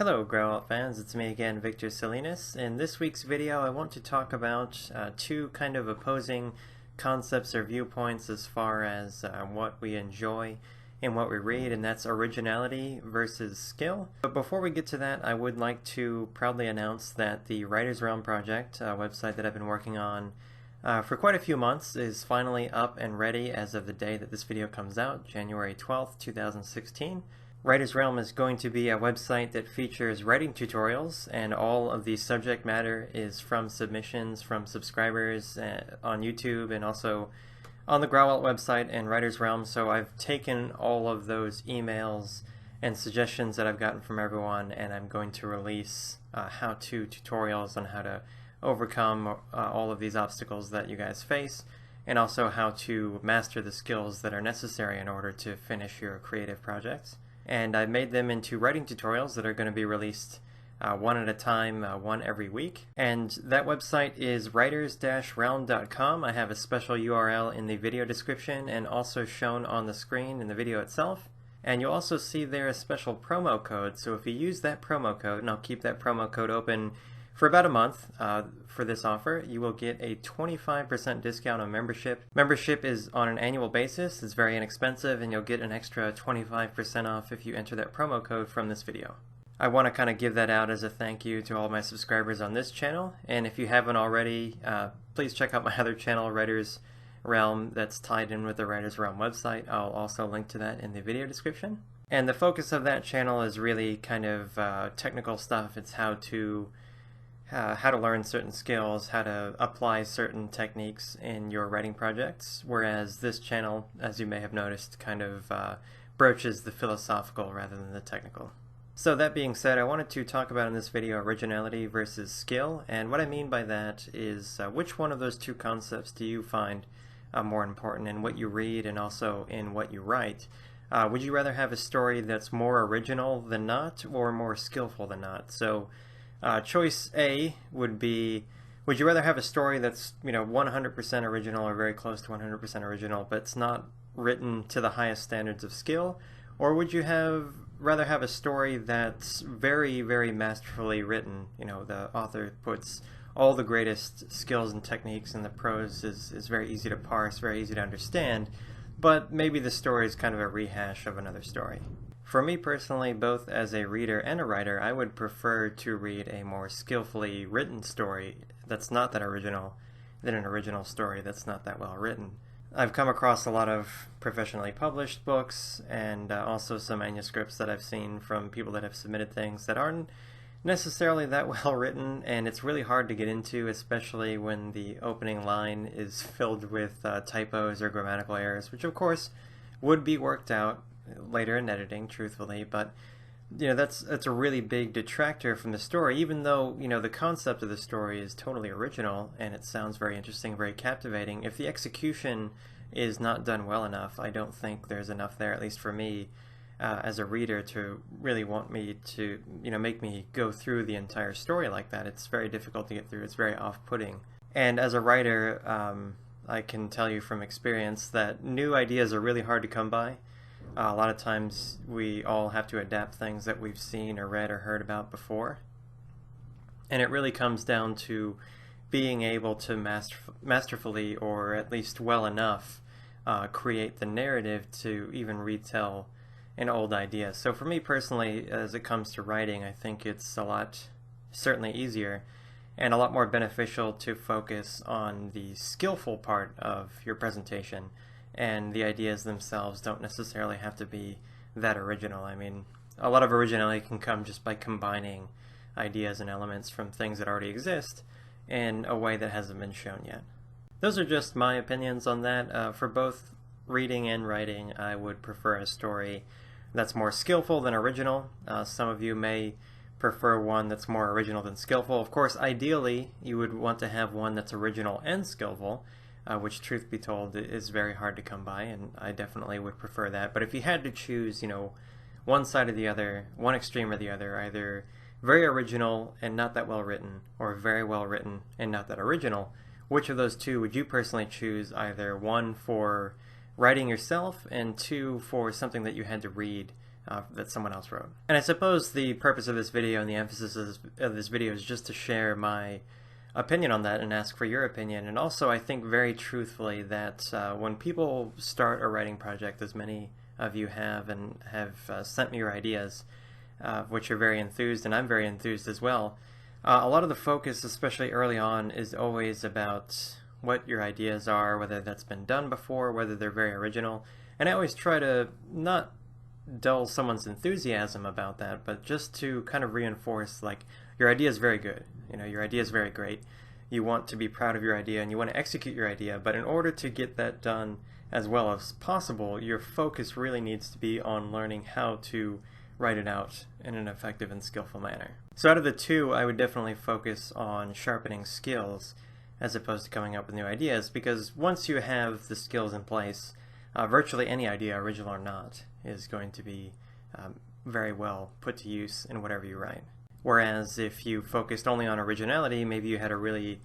Hello Grauwelt fans, it's me again, Victor Salinas. In this week's video I want to talk about two kind of opposing concepts or viewpoints as far as what we enjoy and what we read, and that's originality versus skill. But before we get to that, I would like to proudly announce that the Writer's Realm project, a website that I've been working on for quite a few months, is finally up and ready as of the day that this video comes out, January 12th, 2016. Writer's Realm is going to be a website that features writing tutorials, and all of the subject matter is from submissions from subscribers on YouTube and also on the Grauwelt website and Writer's Realm. So I've taken all of those emails and suggestions that I've gotten from everyone, and I'm going to release how-to tutorials on how to overcome all of these obstacles that you guys face, and also how to master the skills that are necessary in order to finish your creative projects. And I've made them into writing tutorials that are going to be released one at a time, one every week. And that website is writers-realm.com. I have a special URL in the video description and also shown on the screen in the video itself. And you'll also see there a special promo code. So if you use that promo code, and I'll keep that promo code open for about a month for this offer, you will get a 25% discount on membership. Membership is on an annual basis, it's very inexpensive, and you'll get an extra 25% off if you enter that promo code from this video. I want to kind of give that out as a thank you to all my subscribers on this channel, and if you haven't already, please check out my other channel, Writer's Realm, that's tied in with the Writer's Realm website. I'll also link to that in the video description. And the focus of that channel is really kind of technical stuff. It's how to learn certain skills, how to apply certain techniques in your writing projects, whereas this channel, as you may have noticed, kind of broaches the philosophical rather than the technical. So that being said, I wanted to talk about in this video originality versus skill, and what I mean by that is which one of those two concepts do you find more important in what you read and also in what you write? Would you rather have a story that's more original than not, or more skillful than not? So choice A would be, would you rather have a story that's 100% original or very close to 100% original, but it's not written to the highest standards of skill? Or would you rather have a story that's very, very masterfully written? The author puts all the greatest skills and techniques, and the prose is very easy to parse, very easy to understand, but maybe the story is kind of a rehash of another story. For me personally, both as a reader and a writer, I would prefer to read a more skillfully written story that's not that original than an original story that's not that well written. I've come across a lot of professionally published books and also some manuscripts that I've seen from people that have submitted things that aren't necessarily that well written, and it's really hard to get into, especially when the opening line is filled with typos or grammatical errors, which of course would be worked out later in editing, truthfully, but that's a really big detractor from the story, even though the concept of the story is totally original and it sounds very interesting, very captivating. If the execution is not done well enough, I don't think there's enough there, at least for me as a reader, to really want me to make me go through the entire story like that. It's very difficult to get through. It's very off-putting. And as a writer, I can tell you from experience that new ideas are really hard to come by. A lot of times we all have to adapt things that we've seen or read or heard about before. And it really comes down to being able to masterfully, or at least well enough, create the narrative to even retell an old idea. So for me personally, as it comes to writing, I think it's certainly easier and a lot more beneficial to focus on the skillful part of your presentation, and the ideas themselves don't necessarily have to be that original. I mean, a lot of originality can come just by combining ideas and elements from things that already exist in a way that hasn't been shown yet. Those are just my opinions on that. For both reading and writing, I would prefer a story that's more skillful than original. Some of you may prefer one that's more original than skillful. Of course, ideally, you would want to have one that's original and skillful, which, truth be told, is very hard to come by, and I definitely would prefer that. But if you had to choose, one side or the other, one extreme or the other, either very original and not that well written, or very well written and not that original, which of those two would you personally choose, either one for writing yourself and two for something that you had to read that someone else wrote. And I suppose the purpose of this video and the emphasis of this video is just to share my opinion on that and ask for your opinion. And also, I think very truthfully that when people start a writing project, as many of you have and have sent me your ideas, which are very enthused, and I'm very enthused as well, a lot of the focus, especially early on, is always about what your ideas are, whether that's been done before, whether they're very original. And I always try to not dull someone's enthusiasm about that, but just to kind of reinforce, like, your idea is very good. You know, your idea is very great. You want to be proud of your idea and you want to execute your idea, but in order to get that done as well as possible, your focus really needs to be on learning how to write it out in an effective and skillful manner. So out of the two, I would definitely focus on sharpening skills as opposed to coming up with new ideas, because once you have the skills in place, virtually any idea, original or not, is going to be very well put to use in whatever you write. Whereas if you focused only on originality, maybe you had a really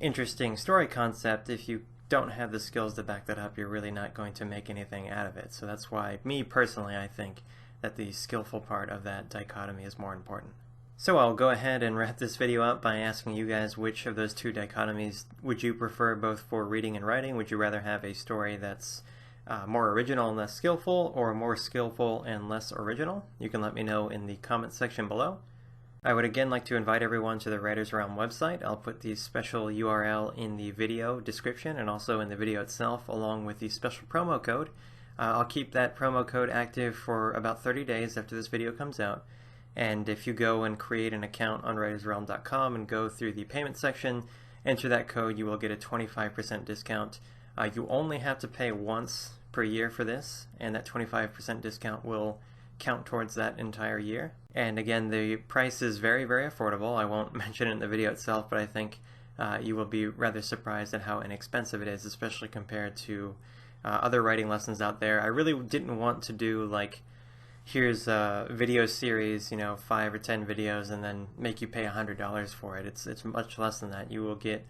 interesting story concept, if you don't have the skills to back that up, you're really not going to make anything out of it. So that's why, me personally, I think that the skillful part of that dichotomy is more important. So I'll go ahead and wrap this video up by asking you guys, which of those two dichotomies would you prefer, both for reading and writing? Would you rather have a story that's more original and less skillful, or more skillful and less original? You can let me know in the comment section below. I would again like to invite everyone to the Writers Realm website. I'll put the special URL in the video description and also in the video itself, along with the special promo code. I'll keep that promo code active for about 30 days after this video comes out. And if you go and create an account on writersrealm.com and go through the payment section, enter that code, you will get a 25% discount. You only have to pay once per year for this, and that 25% discount will count towards that entire year. And again, the price is very, very affordable. I won't mention it in the video itself, but I think you will be rather surprised at how inexpensive it is, especially compared to other writing lessons out there. I really didn't want to do, like, here's a video series, you know, 5 or 10 videos, and then make you pay $100 for it. It's much less than that. You will get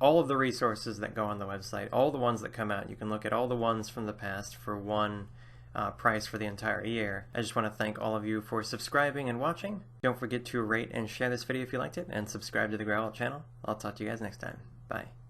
all of the resources that go on the website, all the ones that come out. You can look at all the ones from the past for one price for the entire year. I just want to thank all of you for subscribing and watching. Don't forget to rate and share this video if you liked it, and subscribe to the Grauwelt channel. I'll talk to you guys next time. Bye.